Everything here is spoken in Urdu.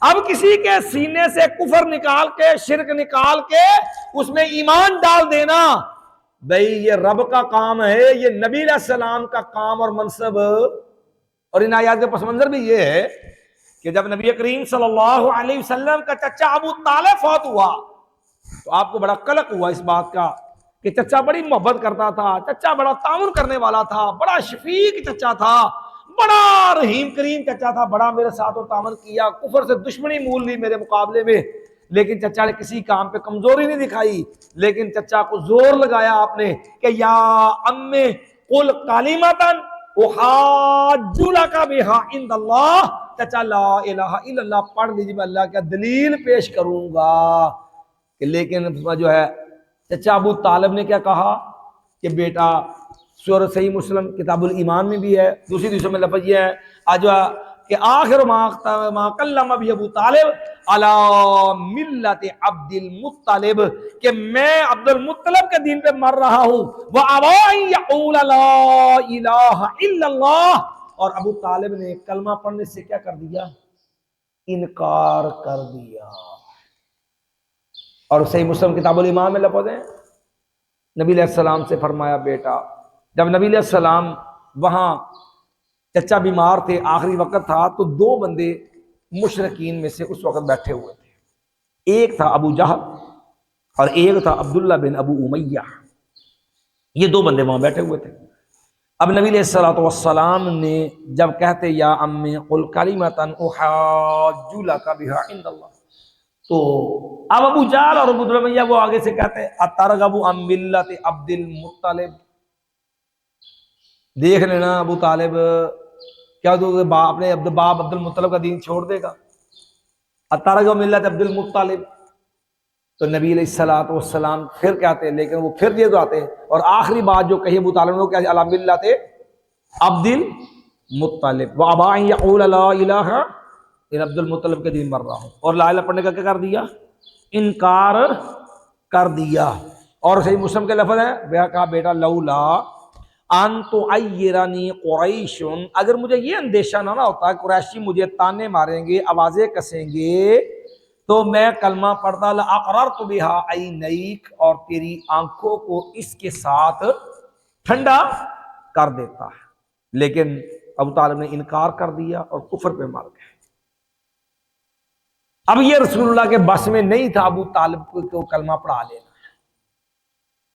اب کسی کے سینے سے کفر نکال کے، شرک نکال کے اس میں ایمان ڈال دینا، بھئی یہ رب کا کام ہے، یہ نبی علیہ السلام کا کام اور منصب۔ اور ان آیات کے پس منظر بھی یہ ہے کہ جب نبی کریم صلی اللہ علیہ وسلم کا چچا ابو طالب فوت ہوا تو آپ کو بڑا قلق ہوا اس بات کا کہ چچا بڑی محبت کرتا تھا، چچا بڑا تعاون کرنے والا تھا، بڑا شفیق چچا تھا، بڑا رحیم کریم چچا تھا، بڑا میرے ساتھ تعاون کیا، کفر سے دشمنی مول لی میرے مقابلے میں، لیکن چچا نے کسی کام پہ کمزوری نہیں دکھائی، لیکن چچا کو زور لگایا آپ نے کہ یا امی قل کلمۃ احاج لک بہا عند اللہ، چچا لا الہ الا اللہ پڑھ لیجیے، میں اللہ کا دلیل پیش کروں گا۔ لیکن جو ہے چچا ابو طالب نے کیا کہا کہ بیٹا، سورہ صحیح مسلم کتاب الایمان میں بھی ہے، دوسری دوسرے میں لفظ یہ ہے آج کہ آخر ما کلم بھی ابو طالب علی ملت عبد المطلب، کہ میں عبد المطلب کے دین پہ مر رہا ہوں، وَأَبَىٰ أَن يَقُولَ لَا إِلَٰهَ إِلَّا اللَّهُ، اور ابو طالب نے کلمہ پڑھنے سے کیا کر دیا؟ انکار کر دیا۔ اور صحیح مسلم کتاب الایمان میں لفظ ہے، نبی علیہ السلام سے فرمایا بیٹا، جب نبی علیہ السلام وہاں چچا بیمار تھے، آخری وقت تھا، تو دو بندے مشرکین میں سے اس وقت بیٹھے ہوئے تھے، ایک تھا ابو جہل اور ایک تھا عبداللہ بن ابو امیہ، یہ دو بندے وہاں بیٹھے ہوئے تھے۔ اب نبی علیہ السلام نے جب کہتے یا امی قل کلمۃ احاج لک بہا عند اللہ، تو اب ابو جہل اور ابو امیہ وہ آگے سے کہتے اترغب عن ملت عبد المطلب، دیکھ لینا ابو طالب کیا تو اپنے باپ عبد المطلب کا دین چھوڑ دے گا، اترغب ملت عبد المطلب۔ تو نبی علیہ الصلوۃ والسلام پھر کہتے ہیں، لیکن وہ پھر یہ آتے ہیں اور آخری بات جو کہی ابو طالب نے وہ کیا، علی ملت عبد المطلب وابا ان یقول لا الہ، ان عبد المطلب کے دین مر رہا ہوں، اور لا الہ پڑھنے کا کیا کر دیا؟ انکار کر دیا۔ اور صحیح مسلم کے لفظ ہے، وہ کہا بیٹا لولا ان تعیرنی قریش، اگر مجھے یہ اندیشہ نہ ہوتا کہ قریشی مجھے تانے ماریں گے، آوازیں کسیں گے، تو میں کلمہ پڑھتا لاقررت بہا عینیک، اور تیری آنکھوں کو اس کے ساتھ ٹھنڈا کر دیتا ہے، لیکن ابو طالب نے انکار کر دیا اور کفر پہ مر گئے۔ اب یہ رسول اللہ کے بس میں نہیں تھا ابو طالب کو کلمہ پڑھا لینا،